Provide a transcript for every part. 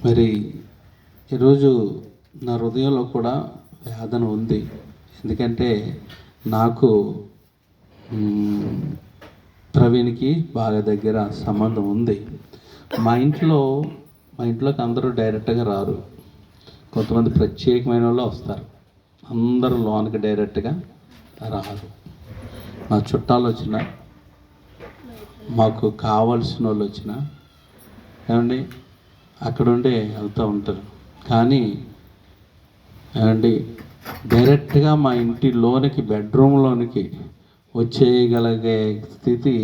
మరి ఈరోజు నా హృదయంలో కూడా వేదన ఉంది. ఎందుకంటే నాకు ప్రవీణ్కి బాగా దగ్గర సంబంధం ఉంది. మా ఇంట్లోకి అందరూ డైరెక్ట్గా రారు. కొంతమంది ప్రత్యేకమైన వాళ్ళు వస్తారు. అందరూ లోనికి డైరెక్ట్గా రారు. మా చుట్టాలు వచ్చినా, మాకు కావాల్సిన వాళ్ళు వచ్చినా ఏమండి అక్కడ ఉండే వెళ్తూ ఉంటారు. కానీ ఏమండి డైరెక్ట్గా మా ఇంటి లోనికి బెడ్రూమ్లోనికి వచ్చేయగలిగే స్థితి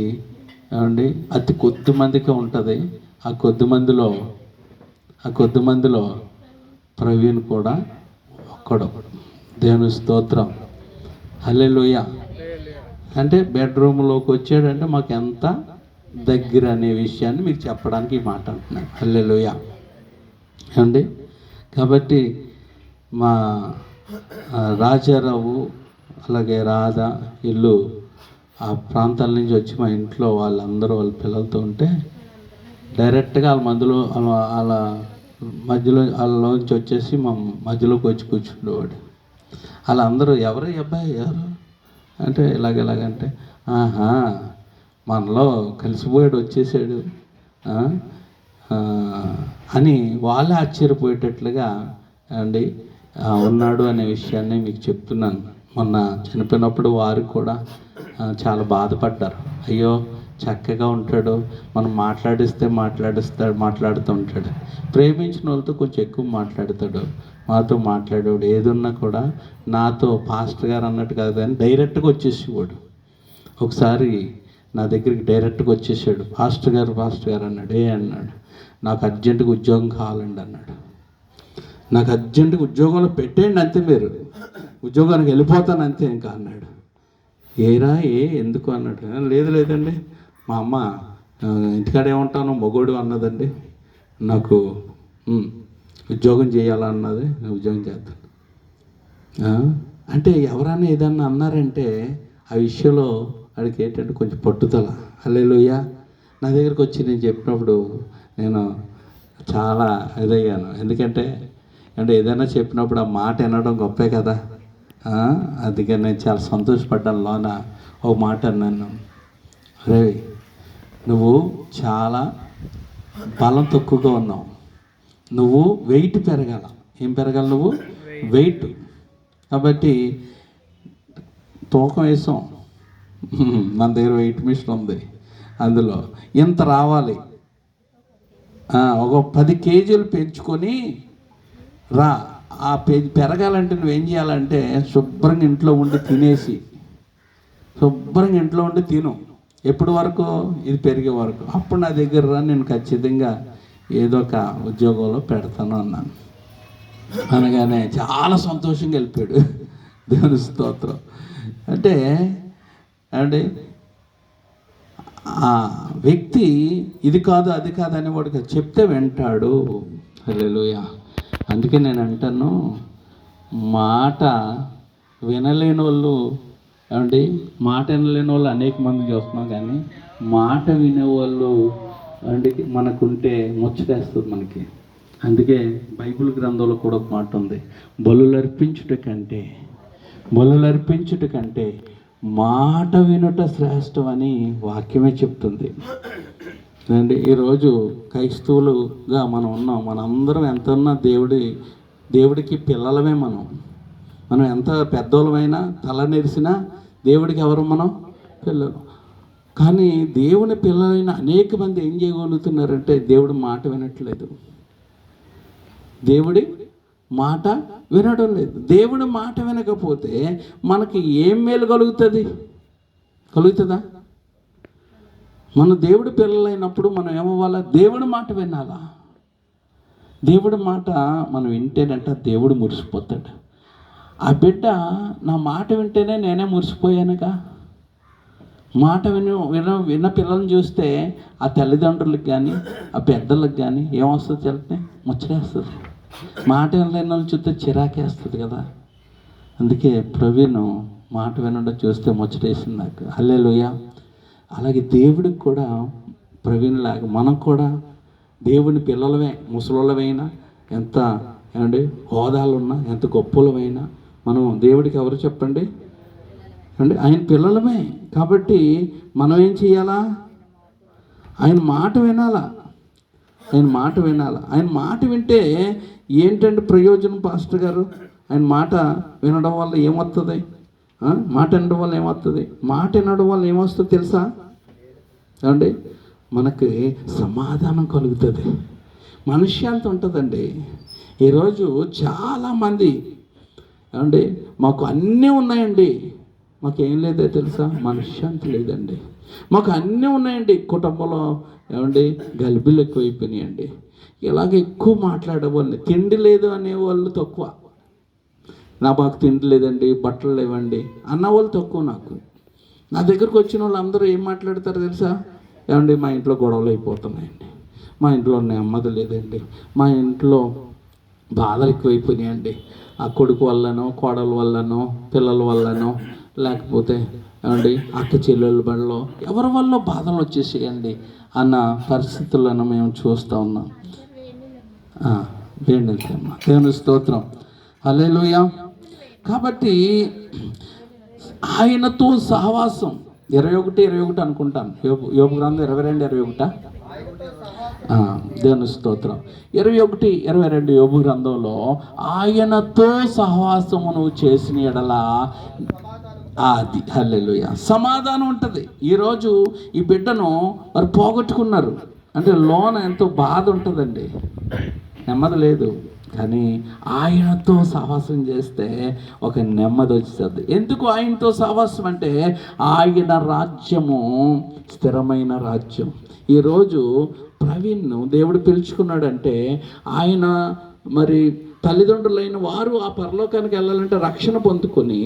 ఏమండి అతి కొద్ది మందికి ఉంటుంది. ఆ కొద్ది మందిలో ప్రవీణ్ కూడా ఒక్కడు. దేవుని స్తోత్రం, హల్లెలూయా. అంటే బెడ్రూమ్లోకి వచ్చాడంటే మాకు ఎంత దగ్గర అనే విషయాన్ని మీకు చెప్పడానికి ఈ మాట అంటున్నాను. హల్లెలూయా అండి. కాబట్టి మా రాజారావు అలాగే రాధ ఇల్లు ఆ ప్రాంతాల నుంచి వచ్చి మా ఇంట్లో వాళ్ళందరూ వాళ్ళ పిల్లలతో ఉంటే డైరెక్ట్గా వాళ్ళ వాళ్ళలోంచి వచ్చేసి మా మధ్యలోకి వచ్చి కూర్చుండేవాడు. వాళ్ళందరూ ఎవరు అబ్బాయి ఎవరు అంటే ఇలాగంటే ఆహా మనలో కలిసిపోయాడు, వచ్చేసాడు అని వాళ్ళే ఆశ్చర్యపోయేటట్లుగా అండి ఉన్నాడు అనే విషయాన్ని మీకు చెప్తున్నాను. మొన్న చనిపోయినప్పుడు వారు కూడా చాలా బాధపడ్డారు. అయ్యో చక్కగా ఉంటాడు, మనం మాట్లాడుతూ ఉంటాడు. ప్రేమించిన వాళ్ళతో కొంచెం ఎక్కువ మాట్లాడతాడు, మాతో మాట్లాడేవాడు. ఏదున్నా కూడా నాతో పాస్టర్ గారు అన్నట్టు కాదు కానీ డైరెక్ట్గా వచ్చేసేవాడు. ఒకసారి నా దగ్గరికి డైరెక్ట్గా వచ్చేసాడు. పాస్టర్ గారు అన్నాడు. అన్నాడు, నాకు అర్జెంటుగా ఉద్యోగం కావాలండి అన్నాడు. నాకు అర్జెంటుగా ఉద్యోగంలో పెట్టేయండి అంతే, మీరు ఉద్యోగానికి వెళ్ళిపోతాను అంతే ఇంకా అన్నాడు. ఎందుకు అన్నాడు. లేదండి మా అమ్మ ఇంటికాడ ఏమంటాను మొగోడు అన్నదండి, నాకు ఉద్యోగం చేయాలన్నది, ఉద్యోగం చేస్తాను అంటే ఎవరైనా ఏదన్నా అన్నారంటే ఆ విషయంలో వాడికి ఏంటంటే కొంచెం పట్టుదల. హల్లెలూయా. నా దగ్గరికి వచ్చి నేను చెప్పినప్పుడు నేను చాలా ఇదయ్యాను. ఎందుకంటే ఏదైనా చెప్పినప్పుడు ఆ మాట వినడం గొప్పే కదా. అందుకని నేను చాలా సంతోషపడ్డాను. లోన ఒక మాట అన్నాను, రే నువ్వు చాలా బలం తక్కువగా ఉన్నావు, నువ్వు వెయిట్ పెరగాల. ఏం పెరగాల? నువ్వు వెయిట్. కాబట్టి తూకం వేసాం, మన దగ్గర వెయిట్ మిషన్ ఉంది, అందులో ఇంత రావాలి, ఒక 10 కేజీలు పెంచుకొని రా. ఆ పెరగాలంటే నువ్వేం చేయాలంటే శుభ్రంగా ఇంట్లో ఉండి తిను. ఎప్పటి వరకు? ఇది పెరిగే వరకు. అప్పుడు నా దగ్గర రా, నేను ఖచ్చితంగా ఏదో ఒక ఉద్యోగంలో పెడతాను అన్నాను. అనగానే చాలా సంతోషంగా వెళ్ళిపోయాడు. దేవుని స్తోత్రం. అంటే ఆ వ్యక్తి ఇది కాదు అది కాదు అనేవాడు చెప్తే వింటాడు. హల్లెలూయా. అందుకే నేను అంటాను, మాట వినలేని వాళ్ళు అనేక మంది చూస్తున్నాం, కానీ మాట వినేవాళ్ళు మనకుంటే ముచ్చటేస్తుంది మనకి. అందుకే బైబిల్ గ్రంథంలో కూడా ఒక మాట ఉంది, బలులర్పించుట కంటే మాట వినుట శ్రేష్టం అని వాక్యమే చెప్తుంది. ఈరోజు క్రైస్తవులుగా మనం ఉన్నాం. మనందరం ఎంత ఉన్నా దేవుడికి పిల్లలమే. మనం ఎంత పెద్దోళ్ళమైనా తల నెరిసినా దేవుడికి ఎవరు? మనం పిల్లలు. కానీ దేవుని పిల్లలైన అనేక మంది ఏం చేయగలుగుతున్నారంటే దేవుడి మాట వినట్లేదు, దేవుడి మాట వినడం లేదు. దేవుడి మాట వినకపోతే మనకి ఏం మేలు కలుగుతుందా? మన దేవుడి పిల్లలైనప్పుడు మనం ఏమవ్వాలా? దేవుడి మాట వినాలా. దేవుడి మాట మనం వింటేనంట దేవుడు మురిసిపోతాడు. ఆ బిడ్డ నా మాట వింటేనే నేనే మురిసిపోయానుగా. మాట విన్న పిల్లల్ని చూస్తే ఆ తల్లిదండ్రులకు కానీ ఆ పెద్దలకు కానీ ఏమొస్తుంది? తెలితే ముచ్చటేస్తుంది. మాట వినలేని వాళ్ళు చూస్తే చిరాకేస్తుంది కదా. అందుకే ప్రవీణ్ మాట వినడం చూస్తే ముచ్చటేసింది నాకు. హల్లెలూయా. అలాగే దేవుడికి కూడా ప్రవీణ్ లాగా మనం కూడా దేవుని పిల్లలమే, ముసలోళ్ళమైనా, ఎంత ఏమండి హోదాలున్నా, ఎంత గొప్పలమైనా మనం దేవుడికి ఎవరు చెప్పండి అండి? ఆయన పిల్లలమే. కాబట్టి మనం ఏం చేయాలా? ఆయన మాట వినాలా, ఆయన మాట వినాలా. ఆయన మాట వింటే ఏంటంటే ప్రయోజనం పాస్టర్ గారు? ఆయన మాట వినడం వల్ల ఏమవుతుంది? మాట వినడం వల్ల ఏమవుతుంది? మాట వినడం వల్ల ఏమొస్తుంది తెలుసా ఏమండి? మనకి సమాధానం కలుగుతుంది, మనశ్శాంతి ఉంటుందండి. ఈరోజు చాలామంది ఏమండి మాకు అన్నీ ఉన్నాయండి, మాకేం లేదో తెలుసా? మనశ్శాంతి లేదండి. మాకు అన్నీ ఉన్నాయండి, కుటుంబంలో ఏమండి గలిబిలు ఎక్కువైపోయినాయండి. ఇలాగ ఎక్కువ మాట్లాడేవాళ్ళని, తిండి లేదు అనేవాళ్ళు తక్కువ. మాకు తిండి లేదండి, బట్టలు లేవండి అన్నవాళ్ళు తక్కువ. నా దగ్గరకు వచ్చిన వాళ్ళు అందరూ ఏం మాట్లాడతారు తెలుసా? ఏమండి మా ఇంట్లో గొడవలు అయిపోతున్నాయండి, మా ఇంట్లో నెమ్మది లేదండి, మా ఇంట్లో బాధలు ఎక్కువైపోయినాయండి, ఆ కొడుకు వల్లనో, కోడల వల్లనో, పిల్లల వల్లనో, లేకపోతే ఏమండి అక్క చెల్లెళ్ళ బడిలో ఎవరి వల్ల బాధలు వచ్చేసేయండి అన్న పరిస్థితులను మేము చూస్తూ ఉన్నాం. వేండమ్మా, దేవుని స్తోత్రం, హల్లెలూయా. కాబట్టి ఆయనతో సహవాసం 21 అనుకుంటాను, యోబు గ్రంథం 22:21. దేవుని స్తోత్రం. 21:22 యోబు గ్రంథంలో ఆయనతో సహవాసమును చేసిన ఎడల అది హల్లెలూయా సమాధానం ఉంటుంది. ఈరోజు ఈ బిడ్డను మరి పోగొట్టుకున్నారు అంటే లోన ఎంతో బాధ ఉంటుందండి, నెమ్మది లేదు. కానీ ఆయనతో సహవాసం చేస్తే ఒక నెమ్మది వచ్చేస్తుంది. ఎందుకు ఆయనతో సహవాసం అంటే ఆయన రాజ్యము స్థిరమైన రాజ్యం. ఈరోజు ప్రవీణ్ను దేవుడు పిలుచుకున్నాడంటే ఆయన మరి తల్లిదండ్రులైన వారు ఆ పరలోకానికి వెళ్ళాలంటే రక్షణ పొందుకొని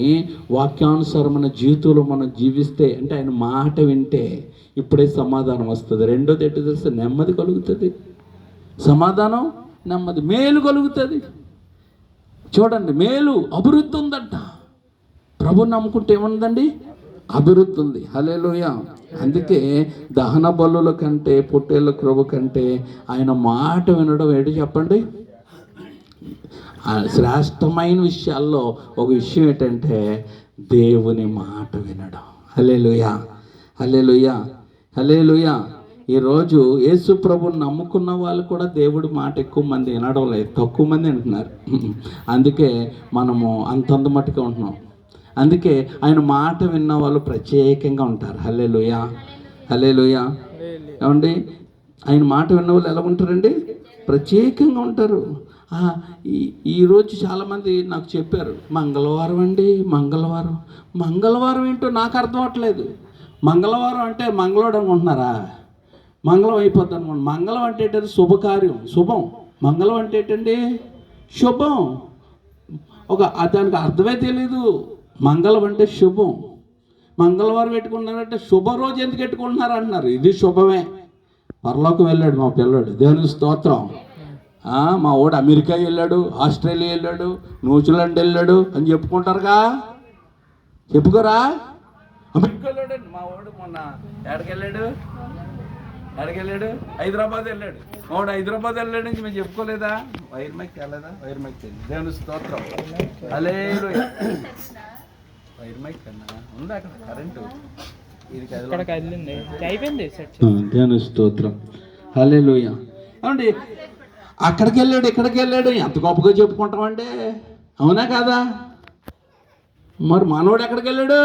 వాక్యానుసారమైన జీవితంలో మనం జీవిస్తే, అంటే ఆయన మాట వింటే ఇప్పుడే సమాధానం వస్తుంది. రెండోది ఏంటో తెలిస్తే నెమ్మది కలుగుతుంది, సమాధానం, నెమ్మది, మేలు కలుగుతుంది. చూడండి, మేలు, అభివృద్ధి ఉందంట. ప్రభుని నమ్ముకుంటే ఏముందండి? అభివృద్ధి ఉంది. హల్లెలూయా. అందుకే దహన బలుల కంటే, పొట్టేళ్ళ క్రొవ్వు కంటే ఆయన మాట వినడం ఏంటి చెప్పండి? శ్రేష్టమైన విషయాల్లో ఒక విషయం ఏంటంటే దేవుని మాట వినడం. హల్లెలూయా, హల్లెలూయా, హల్లెలూయా. ఈరోజు యేసు ప్రభుని నమ్ముకున్న వాళ్ళు కూడా దేవుడి మాట ఎక్కువ మంది వినడం లేదు, తక్కువ మంది వింటున్నారు. అందుకే మనము అంతంత మట్టుగా ఉంటున్నాం. అందుకే ఆయన మాట విన్న వాళ్ళు ప్రత్యేకంగా ఉంటారు. హల్లెలూయా, హల్లెలూయా. ఏమండి ఆయన మాట విన్న వాళ్ళు ఎలా ఉంటారండి? ప్రత్యేకంగా ఉంటారు. ఈరోజు చాలామంది నాకు చెప్పారు, మంగళవారం అండి, మంగళవారం ఏంటో నాకు అర్థం అవ్వట్లేదు. మంగళవారం అంటే మంగళవారం అనుకుంటున్నారా? మంగళం అయిపోద్ది అనుకోండి. మంగళం అంటే ఏంటంటే శుభకార్యం, శుభం. మంగళం అంటే ఏంటండి? శుభం. దానికి అర్థమే తెలీదు. మంగళం అంటే శుభం. మంగళవారం పెట్టుకున్నారంటే శుభరోజు ఎందుకు పెట్టుకుంటున్నారు అంటున్నారు. ఇది శుభమే. పరలోకం వెళ్ళాడు మా పిల్లాడు, దేవునికి స్తోత్రం. మా వాడు అమెరికా వెళ్ళాడు, ఆస్ట్రేలియా వెళ్ళాడు, న్యూజిలాండ్ వెళ్ళాడు అని చెప్పుకుంటారుగా, చెప్పుకోరా? అమెరికా వెళ్ళాడండి మా వాడు. మొన్న ఎక్కడికి వెళ్ళాడు? హైదరాబాద్ వెళ్ళాడు. మా వాడు హైదరాబాద్ వెళ్ళాడు నుంచి మేము చెప్పుకోలేదా? వైర్ మైక్ వెళ్ళదా? వైర్ మైక్ దేవుని స్తోత్రం, హల్లెలూయా. వైర్ మైక్ అన్నా ఉందా అక్కడ? కరెంటు దేవుని స్తోత్రం, హల్లెలూయా. ఏమండి అక్కడికి వెళ్ళాడు, ఇక్కడికి వెళ్ళాడు, ఎంత గొప్పగా చెప్పుకుంటామంటే, అవునా కాదా? మరి మనోడు ఎక్కడికి వెళ్ళాడు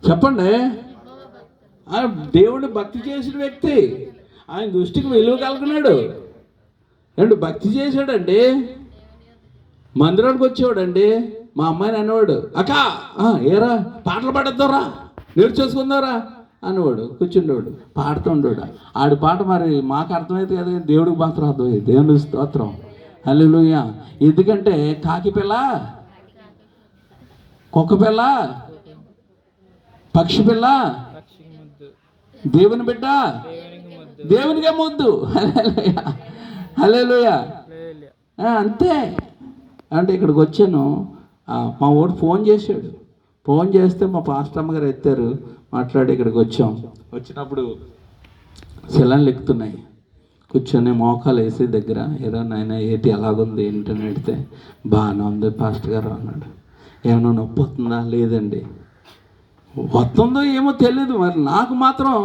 చెప్పండి? దేవుడు భక్తి చేసిన వ్యక్తి, ఆయన దృష్టికి విలువ కలుగున్నాడు. ఏమండి భక్తి చేశాడండి, మందిరానికి వచ్చేవాడండి. మా అమ్మాయిని అనేవాడు, అక్క ఏరా పాటలు పాడేద్దారా, నేర్చేసుకుందారా అనేవాడు. కూర్చుండేవాడు, పాడుతుండేవాడు. ఆడి పాట మరి మాకు అర్థమైతే కదా, దేవుడికి మాత్రం అర్థమైంది. దేవుని స్తోత్రం, హల్లెలూయా. ఎందుకంటే కాకి పిల్ల, కుక్క పిల్ల, పక్షి పిల్ల, దేవుని బిడ్డ, దేవునికే ముద్దు. హల్లెలూయా, హల్లెలూయా. అంతే. అంటే ఇక్కడికి వచ్చాను, మా వాడు ఫోన్ చేశాడు. ఫోన్ చేస్తే మా పాస్టర్ అమ్మగారు ఎత్తారు, మాట్లాడి ఇక్కడికి వచ్చాం. వచ్చినప్పుడు శిలలు ఎక్కుతున్నాయి. కూర్చొని మోకాలు వేసే దగ్గర ఏదో నాయన ఏంటి ఎలాగుంది ఏంటని అడిగితే బాగానే ఉంది పాస్టర్ గారు అన్నాడు. ఏమైనా నొప్పి వస్తుందా? లేదండి. వస్తుందో ఏమో తెలియదు, మరి నాకు మాత్రం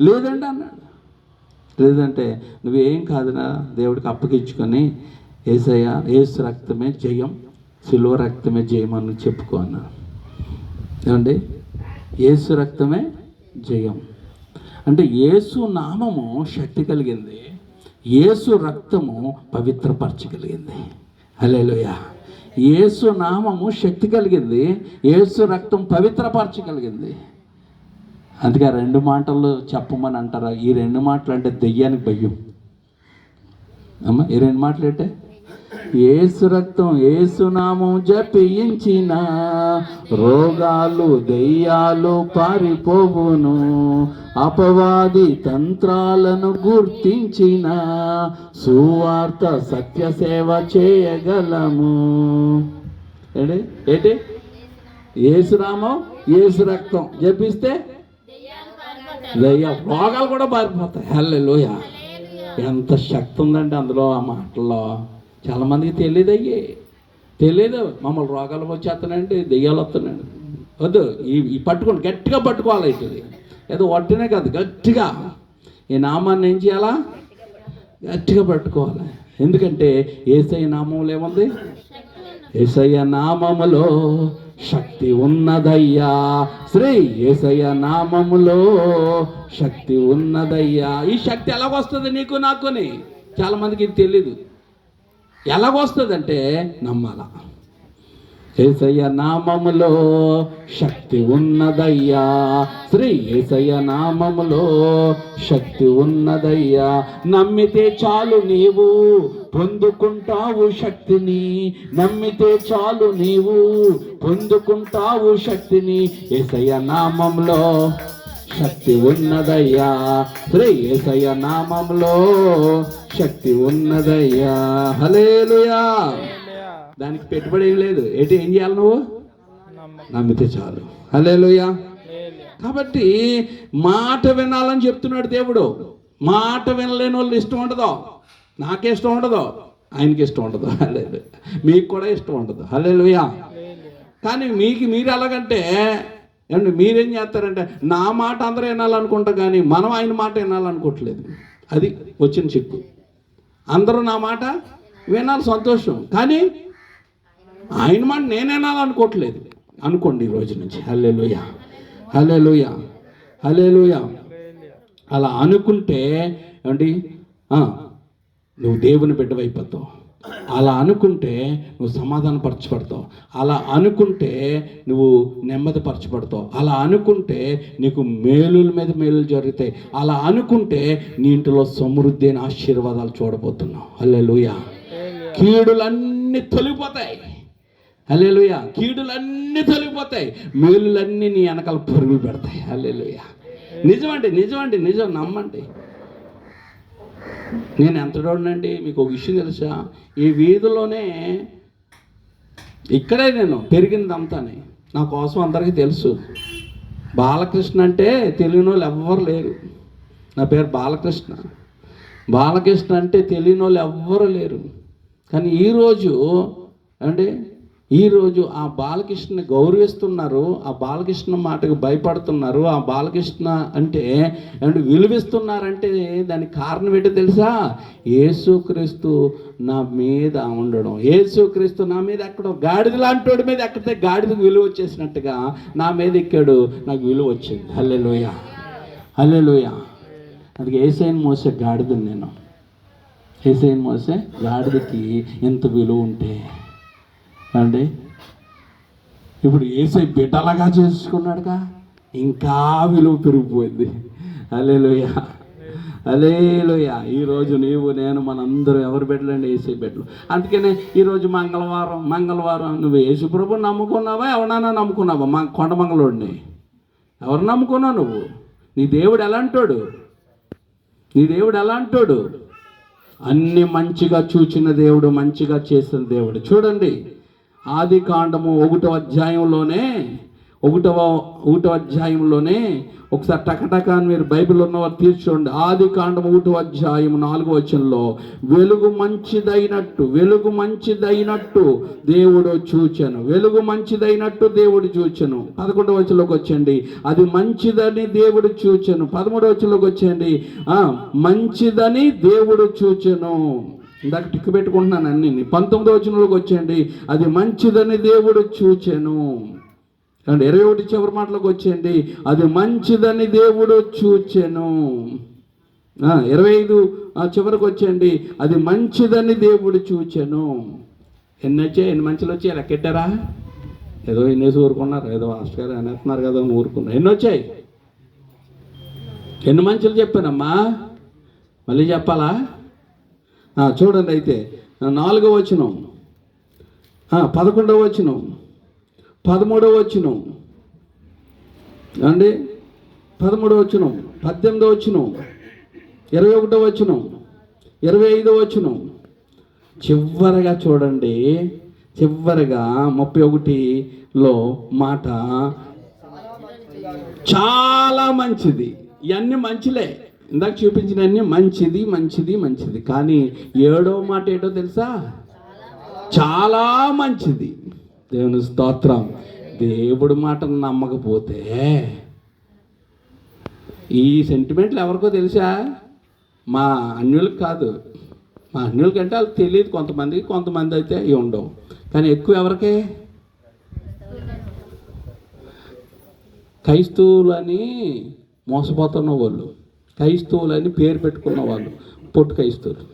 లేదండి అన్నాడు. లేదంటే నువ్వేం కాదునా, దేవుడికి అప్పగించుకొని యేసయ్య యేసు రక్తమే జయం, సిలువ రక్తమే జయం అని చెప్పుకో అన్నాడు. ఏమండి, యేసు రక్తమే జయం అంటే యేసు నామము శక్తి కలిగింది, యేసు రక్తము పవిత్రపరచగలిగింది. హల్లెలూయా. యేసు నామము శక్తి కలిగింది, యేసు రక్తం పవిత్రపరచగలిగింది. అందుకే ఆ 2 మాటలు చెప్పమని అంటారా? ఈ 2 మాటలు అంటే దెయ్యానికి భయం అమ్మ. ఈ 2 మాటలు అంటే యేసు రక్తం యేసు నామం జపించిన రోగాలు దెయ్యాలు పారిపోవును, అపవాది తంత్రాలను గుర్తించిన సువార్త సత్య సేవ చేయగలము. ఏంటి? యేసు నామం యేసు రక్తం జపిస్తే రోగాలు కూడా పారిపోతాయి. హల్లెలూయా. ఎంత శక్తి ఉందండి అందులో, ఆ మాటల్లో. చాలామందికి తెలియదు. మమ్మల్ని రోగాలు వచ్చేస్తున్నాయండి, దెయ్యాలు వస్తున్నాయండి. వద్దు, ఈ పట్టుకోండి, గట్టిగా పట్టుకోవాలి. అవుతుంది ఏదో ఒట్టినే కాదు, గట్టిగా ఈ నామాన్ని ఏం చేయాలా? గట్టిగా పట్టుకోవాలి. ఎందుకంటే యేసయ్య నామంలో ఏముంది? యేసయ్య నామములో శక్తి ఉన్నదయ్యా. శ్రీ యేసయ్య నామములో శక్తి ఉన్నదయ్యా. ఈ శక్తి ఎలాగొస్తుంది నీకు నాకుని? చాలామందికి ఇది తెలీదు. ఎలాగొస్తుందంటే నమ్మాల. యేసయ్య నామములో శక్తి ఉన్నదయ్యా. శ్రీ యేసయ్య నామములో శక్తి ఉన్నదయ్యా. నమ్మితే చాలు నీవు పొందుకుంటావు శక్తిని, నమ్మితే చాలు నీవు పొందుకుంటావు శక్తిని. యేసయ్య నామములో శక్తి ఉన్నదయ్యా. శ్రీ యేసయ్య నామములో శక్తి ఉన్నదయ్యా. హల్లెలూయా. దానికి పెట్టుబడి ఏం లేదు. ఏం చేయాలి? నువ్వు నమ్మితే చాలు. హల్లెలూయా. కాబట్టి మాట వినాలని చెప్తున్నాడు దేవుడు. మాట వినలేని వాళ్ళు ఇష్టం ఉండదు. నాకే ఇష్టం ఉండదు, ఆయనకి ఇష్టం ఉండదు. హల్లెలూయా. మీకు కూడా ఇష్టం ఉండదు. హల్లెలూయా. కానీ మీరు ఎలాగంటే ఏమంటే మీరేం చేస్తారంటే నా మాట అందరూ వినాలనుకుంటా, కానీ మనం ఆయన మాట వినాలనుకోవట్లేదు. అది వచ్చిన చిక్కు. అందరూ నా మాట వినాలి, సంతోషం, కానీ ఆయన మాట నేను వినాలనుకోవట్లేదు అనుకోండి ఈ రోజు నుంచి. హల్లెలూయా. హల్లెలూయా. హల్లెలూయా. అలా అనుకుంటే ఏమండి నువ్వు దేవుని బిడ్డవైపోతావు. అలా అనుకుంటే నువ్వు సమాధానపరచబడతావు. అలా అనుకుంటే నువ్వు నెమ్మదిపరచబడతావు. అలా అనుకుంటే నీకు మేలుల మీద మేలులు జరుగుతాయి. అలా అనుకుంటే నీ ఇంటిలో సమృద్ధి అయిన ఆశీర్వాదాలు చూడబోతున్నావు. హల్లెలూయా. కీడులన్నీ తొలగిపోతాయి. హల్లెలూయా. కీడులన్నీ తొలగిపోతాయి, మేలులన్నీ నీ వెనకాల పరుగులు పెడతాయి. హల్లెలూయా. నిజం నమ్మండి. నేను ఎంత చూడండి, మీకు ఒక విషయం తెలుసా? ఈ వీధిలోనే ఇక్కడే నేను పెరిగిందంతానే నా కోసం అందరికీ తెలుసు. బాలకృష్ణ అంటే తెలియని వాళ్ళు ఎవ్వరు లేరు. నా పేరు బాలకృష్ణ. బాలకృష్ణ అంటే తెలియని వాళ్ళు ఎవ్వరు లేరు. కానీ ఈరోజు ఆ బాలకృష్ణని గౌరవిస్తున్నారు, ఆ బాలకృష్ణ మాటకు భయపడుతున్నారు, ఆ బాలకృష్ణ అంటే విలువిస్తున్నారంటే దానికి కారణం ఏంటో తెలుసా? యేసుక్రీస్తు నా మీద ఉండడం. యేసుక్రీస్తు నా మీద ఎక్కడో గాడిద లాంటి మీద ఎక్కితే గాడిదకు విలువ వచ్చేసినట్టుగా నా మీద ఎక్కాడు, నాకు విలువ వచ్చింది. హల్లెలూయా. హల్లెలూయా. అందుకే యేసయ్యను మోసే గాడిదని నేను. యేసయ్యను మోసే గాడిదకి ఎంత విలువ ఉంటే అండి, ఇప్పుడు యేసయ్య బిడ్డలాగా చేసుకున్నాడుగా, ఇంకా విలువ పెరిగిపోయింది. హల్లెలూయా. హల్లెలూయా. ఈరోజు నీవు నేను మనందరం ఎవరు బిడ్డలండి? యేసయ్య బిడ్డలు. అందుకనే ఈరోజు మంగళవారం నువ్వు యేసు ప్రభువుని నమ్ముకున్నావా? ఎవరన్నా నమ్ముకున్నావా? కొండమంగళోడిని ఎవరు నమ్ముకున్నావు నువ్వు? నీ దేవుడు ఎలా అంటాడు? అన్ని మంచిగా చూచిన దేవుడు, మంచిగా చేసిన దేవుడు. చూడండి, ఆది కాండము 1వ అధ్యాయంలోనే ఒకటో అధ్యాయంలోనే ఒకసారి టకటకాన్ని మీరు బైబిల్ ఉన్నవారు తీర్చండి. ఆదికాండం 1వ అధ్యాయం 4వ వచనంలో వెలుగు మంచిదైనట్టు దేవుడు చూచెను. వెలుగు మంచిదైనట్టు దేవుడు చూచెను. 11వ వచనంలోకి వచ్చండి, అది మంచిదని దేవుడు చూచెను. 13వ వచనంలోకి వచ్చండి, మంచిదని దేవుడు చూచెను. ఇందాక టిక్కు పెట్టుకుంటున్నాను అన్ని. 19వ వచనంలోకి వచ్చండి, అది మంచిదని దేవుడు చూచెను. అండ్ 21 చివరి మాటలోకి వచ్చేయండి, అది మంచిదని దేవుడు చూచెను. 25 చివరికి వచ్చేయండి, అది మంచిదని దేవుడు చూచెను. ఎన్ని మంచిలు వచ్చాయి లెక్కెట్టారా? ఏదో ఎన్నేసి ఊరుకున్నారు, ఏదో మాస్టర్ గారు అనేస్తున్నారు కదా అని ఊరుకున్నారు. ఎన్ని వచ్చాయి? ఎన్ని మంచిలు చెప్పానమ్మా? మళ్ళీ చెప్పాలా? చూడండి అయితే 4వ వచనం, 11వ వచనం, 13వ వచనం అండి, 13వ వచనం, 18వ వచనం, 21వ వచనం, 25వ వచనం, చివరగా చూడండి, చివరగా 31లో మాట చాలా మంచిది. ఇవన్నీ మంచిలే, ఇందాక చూపించినవన్నీ మంచిది మంచిది మంచిది. కానీ 7వ మాట ఏంటో తెలుసా? చాలా మంచిది. దేవుని స్తోత్రం. దేవుడి మాటను నమ్మకపోతే ఈ సెంటిమెంట్లు ఎవరికో తెలుసా? మా అన్యులకు కాదు, మా అన్యులకంటే వాళ్ళకి తెలియదు. కొంతమంది అయితే ఇవి ఉండవు, కానీ ఎక్కువ ఎవరికే? క్రైస్తవులని మోసపోతున్న వాళ్ళు, క్రైస్తవులని పేరు పెట్టుకున్న వాళ్ళు, పొట్టు క్రైస్తవులు.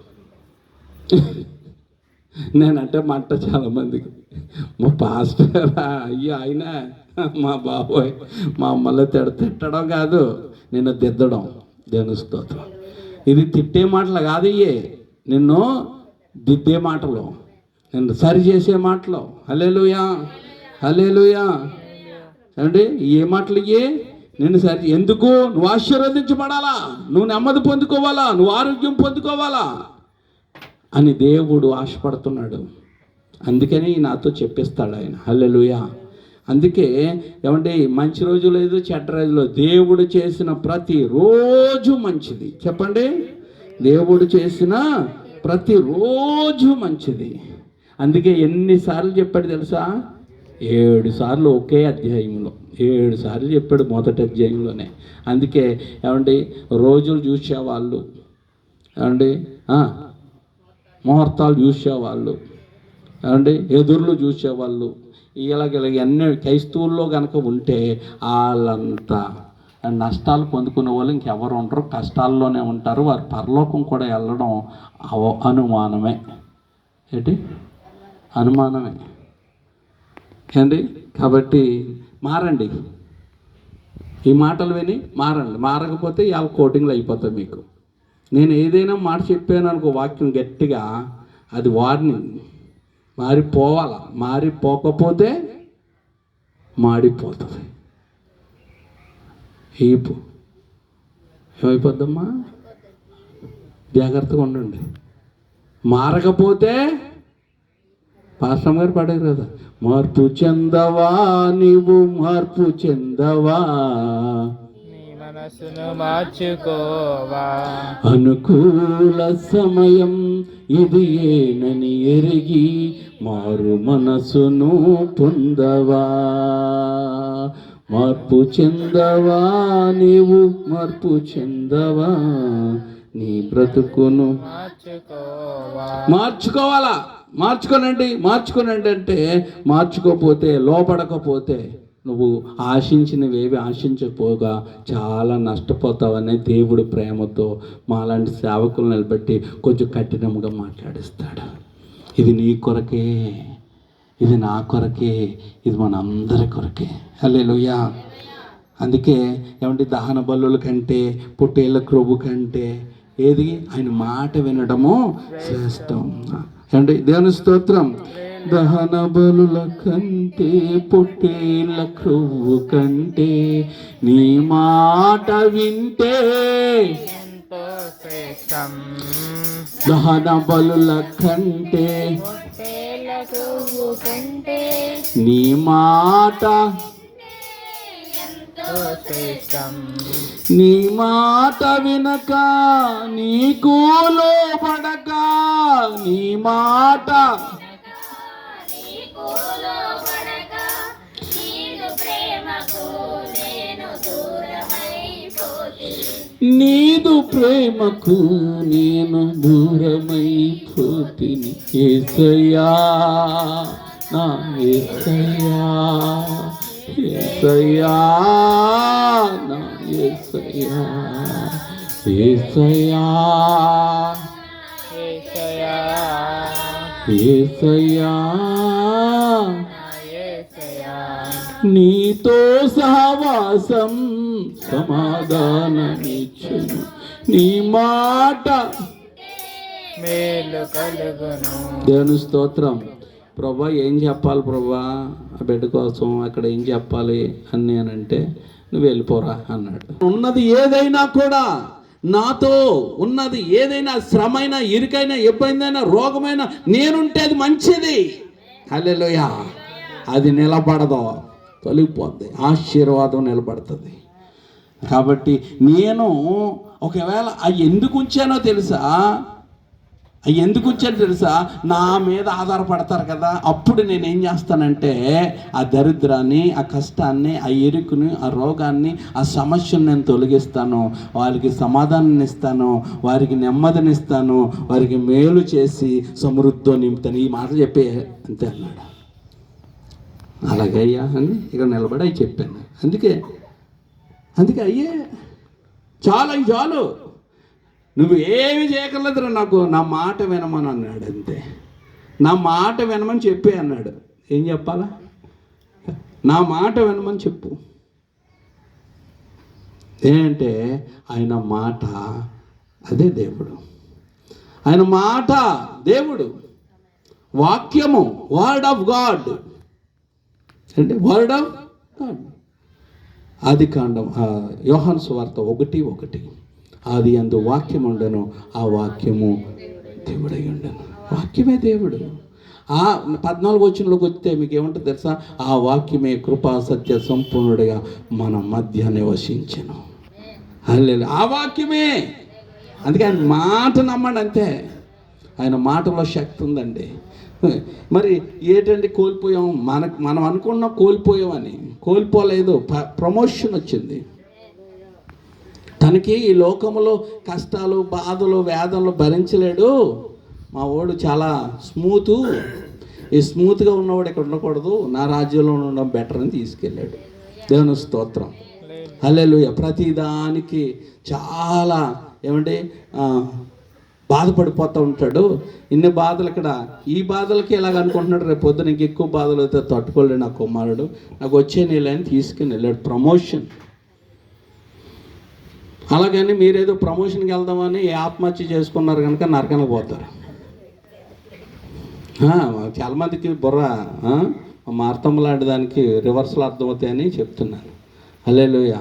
నేనంటే మంట చాలామందికి. మా పాస్టర్ అయ్యో ఆయన మా బాబోయ్, మా అమ్మలో తిట్టడం కాదు, నిన్ను దిద్దడం. దేవుని స్తోత్రం. ఇది తిట్టే మాటలు కాదు, ఇయ్యే నిన్ను దిద్దే మాటలు, నిన్ను సరి చేసే మాటలు. హల్లెలూయా, హల్లెలూయా. ఏమండి ఏ మాటలు ఇయ్యే? నిన్ను సరి. ఎందుకు? నువ్వు ఆశీర్వదించబడాలా, నువ్వు నెమ్మది పొందుకోవాలా, నువ్వు ఆరోగ్యం పొందుకోవాలా అని దేవుడు ఆశపడుతున్నాడు. అందుకని నాతో చెప్పిస్తాడు ఆయన. హల్లెలూయా. అందుకే ఏమంటే మంచి రోజు లేదు, చెడ్డ రోజు లేదు. దేవుడు చేసిన ప్రతిరోజు మంచిది. చెప్పండి, దేవుడు చేసిన ప్రతిరోజు మంచిది. అందుకే ఎన్నిసార్లు చెప్పాడు తెలుసా? 7 సార్లు ఒకే అధ్యాయంలో 7 సార్లు చెప్పాడు, మొదటి అధ్యాయంలోనే. అందుకే ఏమండి రోజులు చూసేవాళ్ళు, ఏమండి ముహూర్తాలు చూసేవాళ్ళు, ఏమండి ఎదుర్లు చూసేవాళ్ళు, ఇలాగ అన్ని క్రైస్తవుల్లో కనుక ఉంటే వాళ్ళంతా నష్టాలు పొందుకునే వాళ్ళు ఇంకెవరు ఉంటారు? కష్టాల్లోనే ఉంటారు. వారు పరలోకం కూడా వెళ్ళడం అనుమానమే. ఏంటి? అనుమానమే అండి. కాబట్టి మారండి, ఈ మాటలు విని మారండి. మారకపోతే ఇవాళ కోటింగ్లు అయిపోతాయి మీకు. నేను ఏదైనా మాట చెప్పాను అనుకో, వాక్యం గట్టిగా, అది వార్నింగ్. మారిపోవాలా, మారిపోకపోతే మాడిపోతుంది. ఈపు ఏమైపోద్దమ్మా? జాగ్రత్తగా ఉండండి. మారకపోతే పాస్టర్ గారు పడేది కదా, మార్పు చెందవా నీవు, మార్పు చెందవా, మనసును మార్చుకోవా, అనుకూల సమయం ఇది ఏనని ఎరిగి మారు మనసును పొందవా, మార్పు చెందవా నీవు, మార్పు చెందవా, నీ బ్రతుకును మార్చుకోవాలా. మార్చుకోనండి అంటే మార్చుకోపోతే, లోపడకపోతే నువ్వు ఆశించినవేవి ఆశించకపోగా చాలా నష్టపోతావనే దేవుడు ప్రేమతో మాలాంటి సేవకులు నిలబెట్టి కొంచెం కఠినంగా మాట్లాడిస్తాడు. ఇది నీ కొరకే, ఇది నా కొరకే, ఇది మనందరి కొరకే. హల్లెలూయా. అందుకే ఏమంటే దహన బలుల కంటే, పొట్టేళ్ల క్రొవ్వు కంటే ఏది ఆయన మాట వినడము శ్రేష్టం. ఏమంటే దేవుని స్తోత్రం. దహన బలుల కంటే, పొట్టేళ్ల క్రొవ్వు కంటే నీ మాట వింటే ఎంతో శ్రేష్టం. దహన బలుల కంటే, పొట్టేళ్ల క్రొవ్వు కంటే నీ మాట శ్రేష్టం. నీ మాట వినక నీకు లోబడక నీ మాట నీదు ప్రేమకు నేను దూరమైపోతిని యేసయ్యా నా యేసయ్యా యేసయ్యా నా యేసయ్యా యేసయ్యా యేసయ్యా యేసయ్యా యేసయ్యా. నీతో సహవాసం సమాధానమిచ్చును నీ మాట మేలు కలుగును. దేవుని స్తోత్రం. ప్రభా ఏం చెప్పాలి ప్రభా ఆ బిడ్డ కోసం అక్కడ ఏం చెప్పాలి అని అంటే నువ్వు వెళ్ళిపోరా అన్నాడు. ఉన్నది ఏదైనా కూడా నాతో ఉన్నది ఏదైనా శ్రమైన ఇరుకైన ఎప్పుడైనా రోగమైన నేనుంటే అది మంచిది. హల్లెలూయా. అది నిలబడదు, తొలగిపోద్ది. ఆశీర్వాదం నిలబడుతుంది. కాబట్టి నేను ఒకవేళ అవి ఎందుకు ఉంచానో తెలుసా, నా మీద ఆధారపడతారు కదా. అప్పుడు నేనేం చేస్తానంటే ఆ దరిద్రాన్ని, ఆ కష్టాన్ని, ఆ ఇరుకుని, ఆ రోగాన్ని, ఆ సమస్యను నేను తొలగిస్తాను. వారికి సమాధానాన్ని ఇస్తాను, వారికి నెమ్మదినిస్తాను, వారికి మేలు చేసి సమృద్ధితో నింపుతాను. ఈ మాట చెప్పే అంతే అన్నాడు. అలాగే అయ్యా అని ఇక్కడ నిలబడి అవి చెప్పాను. అందుకే అయ్యే చాలు నువ్వు ఏమి చేయగలదురా, నాకు నా మాట వినమని అన్నాడు. అంతే, నా మాట వినమని చెప్పి అన్నాడు. ఏం చెప్పాలా? నా మాట వినమని చెప్పు. ఏంటంటే ఆయన మాట అదే దేవుడు. ఆయన మాట దేవుడు, వాక్యము, వర్డ్ ఆఫ్ గాడ్ అంటే వర్డ్ ఆఫ్ గాడ్. ఆది కాండం యోహాను సువార్త 1:1 ఆది యందు వాక్యం ఉండను, ఆ వాక్యము దేవుడై ఉండను. వాక్యమే దేవుడు. 14 వచనంలోకి వస్తే మీకు ఏమంటుంది తెలుసా? ఆ వాక్యమే కృపా సత్య సంపూర్ణుడిగా మన మధ్య నివసించెను. హల్లెలూయా. ఆ వాక్యమే. అందుకే ఆయన మాట నమ్మండి అంతే. ఆయన మాటలో శక్తి ఉందండి. మరి ఏంటంటే కోల్పోయాం, మనం అనుకున్నాం కోల్పోయామని. కోల్పోలేదు, ప్రమోషన్ వచ్చింది. తనకి ఈ లోకంలో కష్టాలు, బాధలు, వేదనలు భరించలేడు. మా వాడు చాలా ఈ స్మూత్గా ఉన్నవాడు ఇక్కడ ఉండకూడదు, నా రాజ్యంలో ఉండడం బెటర్ అని తీసుకెళ్ళాడు. దేవుని స్తోత్రం. హల్లెలూయా. ప్రతిదానికి చాలా బాధపడిపోతూ ఉంటాడు. ఇన్ని బాధలు ఇక్కడ, ఈ బాధలకి ఎలాగ అనుకుంటున్నాడు, రేపు పొద్దున ఇంకెక్కువ బాధలు అయితే తట్టుకోలేడు నా కుమారుడు, నాకు వచ్చే నీళ్ళని తీసుకుని వెళ్ళాడు. ప్రమోషన్. అలాగని మీరేదో ప్రమోషన్కి వెళ్దామని ఆత్మహత్య చేసుకున్నారు కనుక నరకానికి పోతారు. చాలామందికి బుర్ర మార్తమ్మ లాంటి దానికి రివర్సల్ అర్థమవుతాయని చెప్తున్నాను. హల్లెలూయా.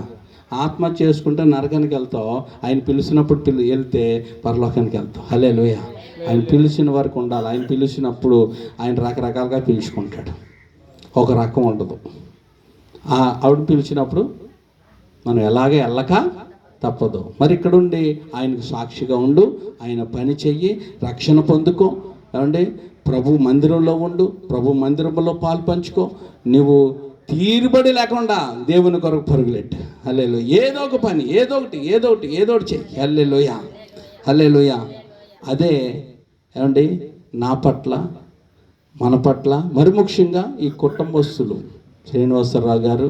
ఆత్మహత్య చేసుకుంటే నరకానికి వెళ్తావు, ఆయన పిలిచినప్పుడు వెళ్తే పరలోకానికి వెళ్తావు. హల్లెలూయా. ఆయన పిలిచిన వరకు ఉండాలి. ఆయన పిలిచినప్పుడు ఆయన రకరకాలుగా పిలుచుకుంటాడు, ఒక రకం ఉండదు. ఆవిడ పిలిచినప్పుడు మనం ఎలాగే వెళ్ళక తప్పదు. మరి ఇక్కడుండి ఆయనకు సాక్షిగా ఉండు, ఆయన పని చెయ్యి, రక్షణ పొందుకో. ఏమండి, ప్రభు మందిరంలో ఉండు, ప్రభు మందిరంలో పాలు పంచుకో. నువ్వు తీరుబడి లేకుండా దేవుని కొరకు పరుగులెట్టు. హల్లెలూయా. ఏదో ఒక పని, ఏదో ఒకటి చెయ్యి. హల్లెలూయా. హల్లెలూయా. అదే ఏమండి నా పట్ల, మన పట్ల, మరి ముఖ్యంగా ఈ కుటుంబస్తులు శ్రీనివాసరావు గారు,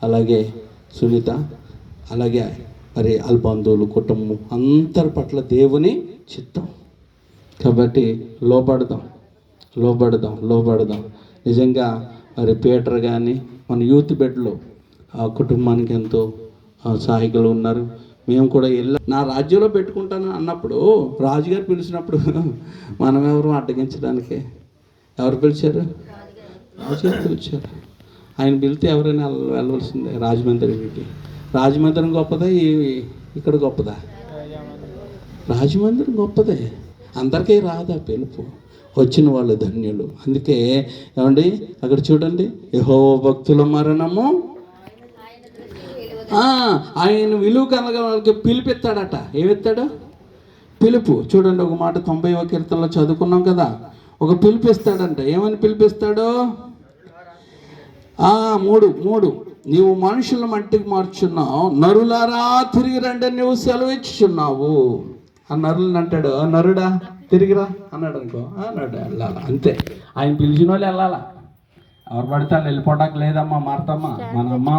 అలాగే సునీత, అలాగే మరి బంధువులు, కుటుంబం అందరి పట్ల దేవుని చిత్తం. కాబట్టి లోబడదాం. నిజంగా మరి పీటర్ కానీ మన యూత్ బెడ్లో ఆ కుటుంబానికి ఎంతో సహాయకులు ఉన్నారు. మేము కూడా నా రాజ్యంలో పెట్టుకుంటాను అన్నప్పుడు రాజుగారు పిలిచినప్పుడు మనం ఎవరు అడ్డగించడానికి? ఎవరు పిలిచారు? రాజుగారు పిలిచారు. ఆయన పిలితే ఎవరైనా వెళ్ళవలసిందే. రాజమందిరం గొప్పదా, ఇక్కడ గొప్పదా? రాజమందిరం గొప్పదే. అందరికీ రాదా పిలుపు? వచ్చిన వాళ్ళు ధన్యులు. అందుకే ఏమండి అక్కడ చూడండి, యెహోవా భక్తుల మరణము ఆయన విలువ కలగ వాళ్ళకి పిలిపిస్తాడట. ఏమిస్తాడు? పిలుపు. చూడండి, ఒక మాట 90వ కీర్తనలో చదువుకున్నాం కదా, ఒక పిలిపిస్తాడంట. ఏమని పిలిపిస్తాడు? మూడు నీవు మనుషుల మట్టికి మార్చున్నావు, నరులారా తిరిగి రండి నువ్వు సెలవు ఇచ్చుచున్నావు. ఆ నరులను అంటాడు, నరుడా తిరిగిరా అన్నాడు అనుకో, అన్నాడు వెళ్ళాలా, అంతే. ఆయన పిలిచిన వాళ్ళు వెళ్ళాలా. ఎవరు పడితే వాళ్ళు వెళ్ళిపోవడానికి లేదమ్మా, మారతమ్మా. మా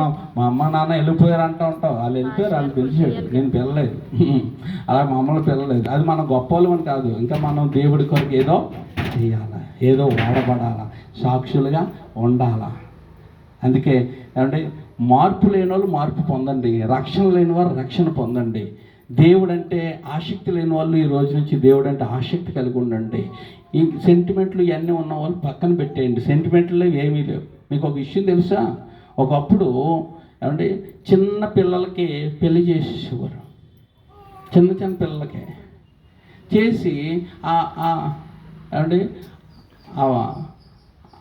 అమ్మ నాన్న వెళ్ళిపోయారు అంటూ ఉంటావు. వాళ్ళు వెళ్ళిపోయారు, వాళ్ళు పిలిచాడు, నేను పిల్లలేదు. అలా మమ్మల్ని పిల్లలేదు. అది మనం గొప్ప వాళ్ళమని కాదు, ఇంకా మనం దేవుడి కొరకు ఏదో చేయాలా, ఏదో వాడబడాలా, సాక్షులుగా ఉండాలా. అందుకే ఏమంటే మార్పు లేని వాళ్ళు మార్పు పొందండి, రక్షణ లేని వారు రక్షణ పొందండి. దేవుడు అంటే ఆసక్తి లేని వాళ్ళు ఈ రోజు నుంచి దేవుడు అంటే ఆసక్తి కలిగి ఉండండి. ఈ సెంటిమెంట్లు ఇవన్నీ ఉన్న వాళ్ళు పక్కన పెట్టేయండి. సెంటిమెంట్లు ఏమీ లేవు. మీకు ఒక విషయం తెలుసా? ఒకప్పుడు ఏమంటే చిన్న పిల్లలకి పెళ్లి చేసేవారు, చిన్న పిల్లలకి చేసి ఏమంటే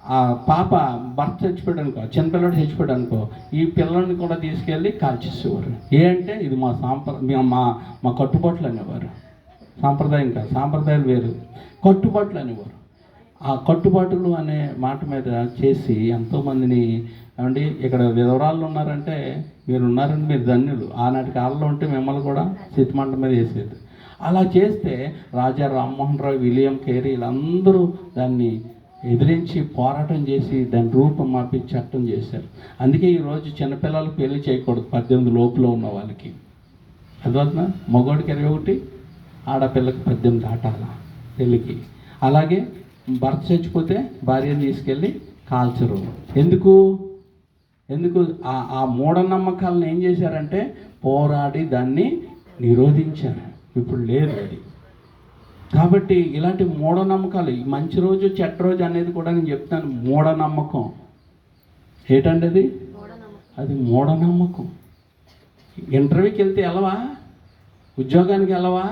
ఆ పాప భర్త చచ్చిపోయాడు అనుకో, చిన్నపిల్లడు చచ్చిపోయాడు అనుకో, ఈ పిల్లల్ని కూడా తీసుకెళ్ళి కాల్చేసేవారు. అంటే ఇది మా కట్టుబాట్లు అనేవారు. సాంప్రదాయం కాదు, సాంప్రదాయాలు వేరు, కట్టుబాట్లు అనేవారు. ఆ కట్టుబాట్లు అనే మాట మీద చేసి ఎంతోమందిని ఏమండి, ఇక్కడ విధవరాళ్ళు ఉన్నారంటే మీరు ఉన్నారంటే మీరు ధన్యులు. ఆనాటి కాలంలో ఉంటే మిమ్మల్ని కూడా చితిమంట మీద వేసేది. అలా చేస్తే రాజా రామ్మోహన్ రావు, విలియం కేరీ వీళ్ళందరూ దాన్ని ఎదిరించి పోరాటం చేసి దాని రూపం మార్పి చట్టం చేశారు. అందుకే ఈరోజు చిన్నపిల్లలకు పెళ్లి చేయకూడదు, 18 లోపల ఉన్న వాళ్ళకి. అర్థమవుతుందా? మగవాడికి 21, ఆడపిల్లకి 18 దాటాల పెళ్ళికి. అలాగే భర్త చచ్చిపోతే భార్యను తీసుకెళ్ళి కాల్చరు. ఎందుకు? ఆ మూఢనమ్మకాలను ఏం చేశారంటే పోరాడి దాన్ని నిరోధించారు. ఇప్పుడు లేదు అది. కాబట్టి ఇలాంటి మూఢనమ్మకాలు, ఈ మంచి రోజు చెడ్డ రోజు అనేది కూడా నేను చెప్తాను, మూఢనమ్మకం. ఏంటండి అది? అది మూఢనమ్మకం. ఇంటర్వ్యూకి వెళ్తే వెళ్ళవా? ఉద్యోగానికి వెళ్ళవా?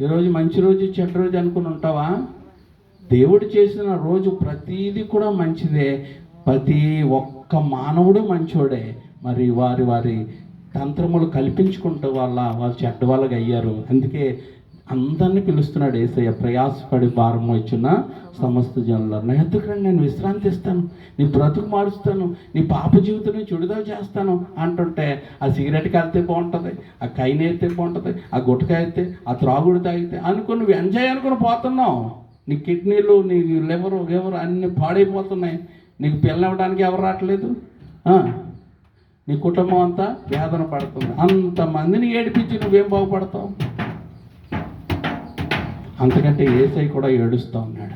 ఈరోజు మంచి రోజు చెడ్డ రోజు అనుకుని ఉంటావా? దేవుడు చేసిన రోజు ప్రతీది కూడా మంచిదే, ప్రతి ఒక్క మానవుడు మంచోడే. మరి వారి తంత్రములు కల్పించుకుంటూ వాళ్ళు చెడ్డ వాళ్ళకి అయ్యారు. అందుకే అందరినీ పిలుస్తున్నాడు యేసయ్య, ప్రయాసపడి భారం వచ్చిన సమస్త జనులు నా ఎద్దుకు రండి, నేను విశ్రాంతి ఇస్తాను, నీ బ్రతుకు మారుస్తాను, నీ పాప జీవితం నుంచి విడుదల చేస్తాను అంటుంటే, ఆ సిగరెట్ కాలితే బాగుంటుంది, ఆ కైన్ అయితే బాగుంటుంది, ఆ గుట్టకాయ అయితే, ఆ త్రాగుడు తాగితే అనుకుని నువ్వు ఎంజాయ్ అనుకుని పోతున్నావు. నీ కిడ్నీలు, నీ లివరు అన్నీ పాడైపోతున్నాయి. నీకు పిల్లవడానికి ఎవరు రావట్లేదు, నీ కుటుంబం అంతా వేదన పడుతుంది. అంతమందిని ఏడిపించి నువ్వేం బాగుపడతావు? అంతకంటే యేసయ్య కూడా ఏడుస్తూ ఉన్నాడు.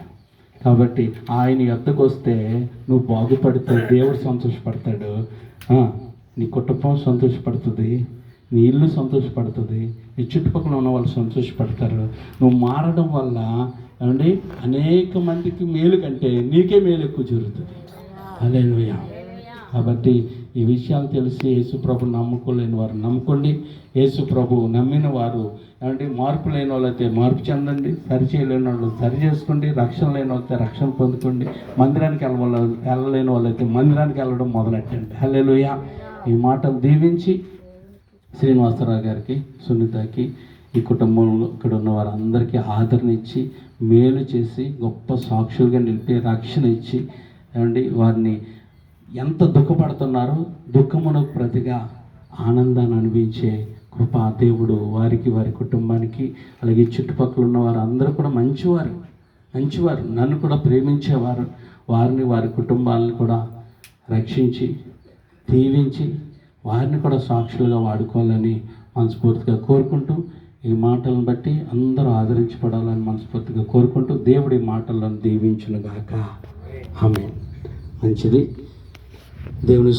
కాబట్టి ఆయన యొద్దకు వస్తే నువ్వు బాగుపడితే దేవుడు సంతోషపడతాడు, నీ కుటుంబం సంతోషపడుతుంది, నీ ఇల్లు సంతోషపడుతుంది, నీ చుట్టుపక్కల ఉన్న వాళ్ళు సంతోషపడతారు. నువ్వు మారడం వల్ల ఏమండి అనేక మందికి మేలు కంటే నీకే మేలు ఎక్కువ జరుగుతుంది. హల్లెలూయా. కాబట్టి ఈ విషయాలు తెలిసి యేసుప్రభు నమ్ముకోలేని వారు నమ్ముకోండి, యేసుప్రభు నమ్మిన వారు అంటే మార్పు లేని వాళ్ళైతే మార్పు చెందండి, సరి చేయలేని వాళ్ళు సరి చేసుకోండి, రక్షణ లేని వాళ్ళైతే రక్షణ పొందుకోండి, మందిరానికి వెళ్ళలేని వాళ్ళైతే మందిరానికి వెళ్ళడం మొదలెట్టండి. హల్లెలూయా. ఈ మాటలు దీవించి శ్రీనివాసరావు గారికి, సునీతకి, ఈ కుటుంబంలో ఇక్కడ ఉన్న వారందరికీ ఆదరణ ఇచ్చి మేలు చేసి గొప్ప సాక్షులుగా నిలిపి రక్షణ ఇచ్చి ఏమండి వారిని ఎంత దుఃఖపడుతున్నారో దుఃఖమునకు ప్రతిగా ఆనందాన్ని అనిపించే కృపా దేవుడు వారికి, వారి కుటుంబానికి, అలాగే చుట్టుపక్కల ఉన్న వారు అందరూ కూడా మంచివారు, నన్ను కూడా ప్రేమించేవారు, వారిని, వారి కుటుంబాలను కూడా రక్షించి దీవించి వారిని కూడా సాక్షులుగా వాడుకోవాలని మనస్ఫూర్తిగా కోరుకుంటూ, ఈ మాటలను బట్టి అందరూ ఆదరించబడాలని మనస్ఫూర్తిగా కోరుకుంటూ దేవుడి మాటలను దీవించునుగాక. ఆమేన్. మంచిది. దేవుని